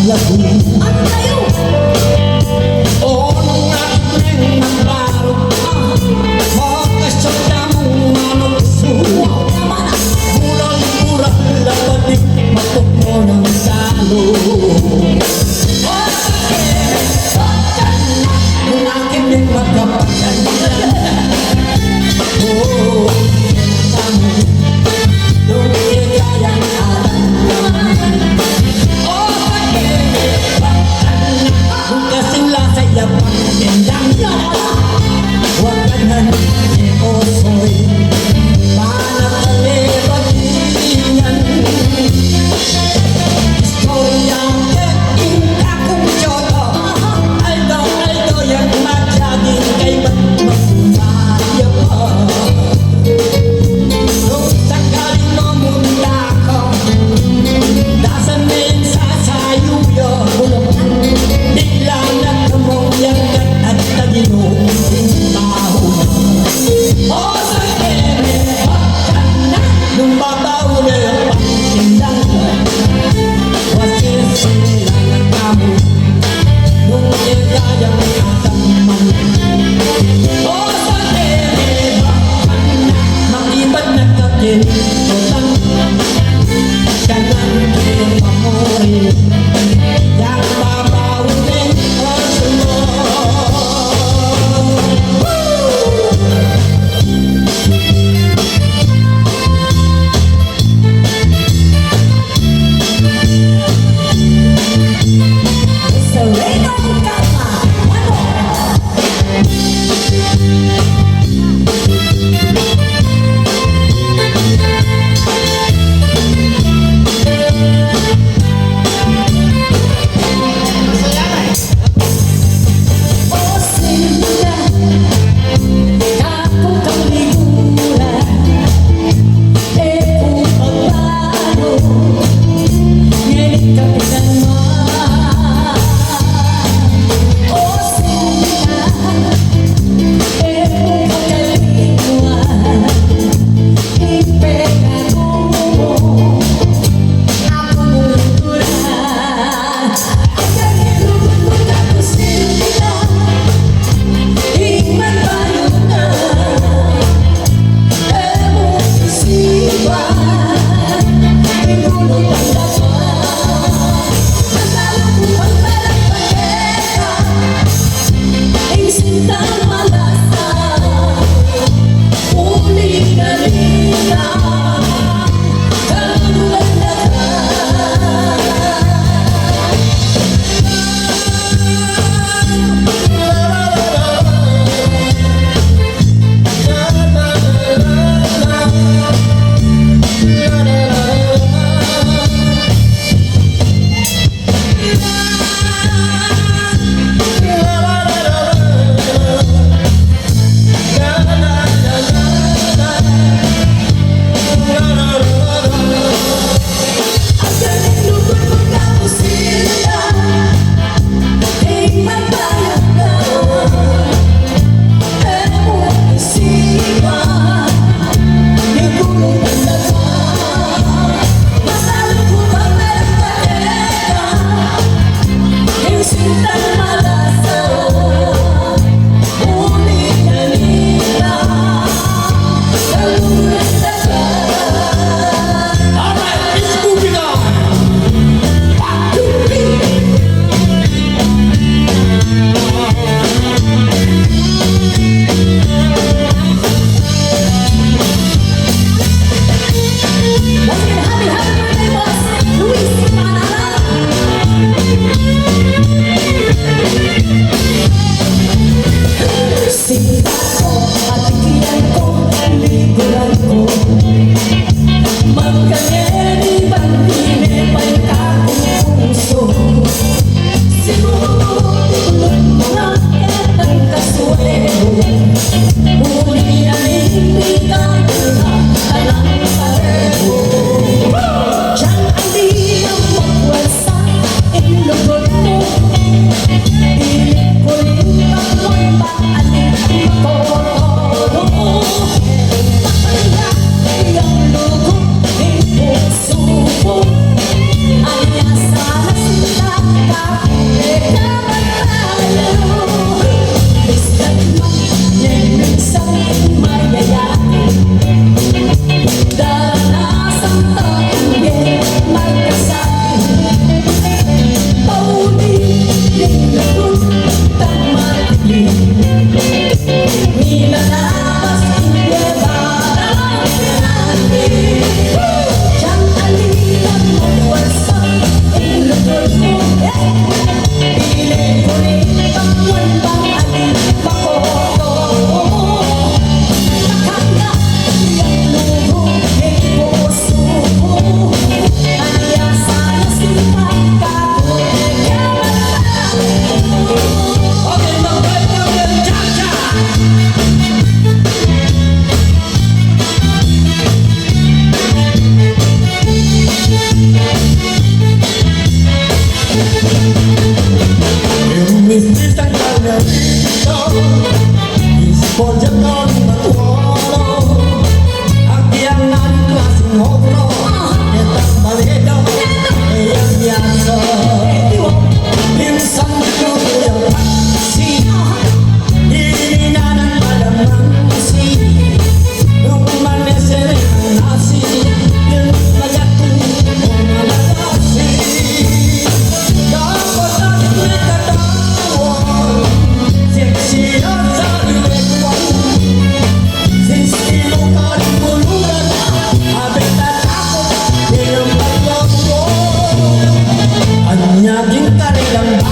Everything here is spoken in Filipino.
lagu. Ano kayo? Oo, nung aking nagbaro, makasya mong manukso. Murang-murang lapadik, matok mo ng salo. Nung aking magkapaganda, oh, tamo, nung ikayang alam. Oh, kung kasing lasa yapang tindang, huwag ka na ikosoy, panatalibat iyan. Istorya ke indah kong jodoh, aldo yang majaging kay ba't magmaya pa. Kung sakaling mamunda ko, dasan din sasayo yun. Bigla nagkamong yagat at taginong tao. O sa ere, pagkana, nung babaw na yung pagkindang, wasil sila ng kamo, nung ikayang kataman. O sa ere, pagkana, makibat na kakintotan, kanan kayong pamori, yang babaw din asmo. Sereno Kama, ano? Piling ko rin kamuan bang alin makoto. Nakanda yang lubog ng puso ko. Anya sana sikat kako okay, mag-break cha-cha. Yung mistis ang kanarito ispoljak ng matuolo ang tiyangan klaseng hoplo netang balido yang biasa minsan ko yung taksi hinihinan palamang si nung maneser ang nasi yung mayatong umalalasi dapat at may katawan seksiyan sa ilekwan sinstilo ka rin bulunan abet at ako nilang paglawo anyaging kanilang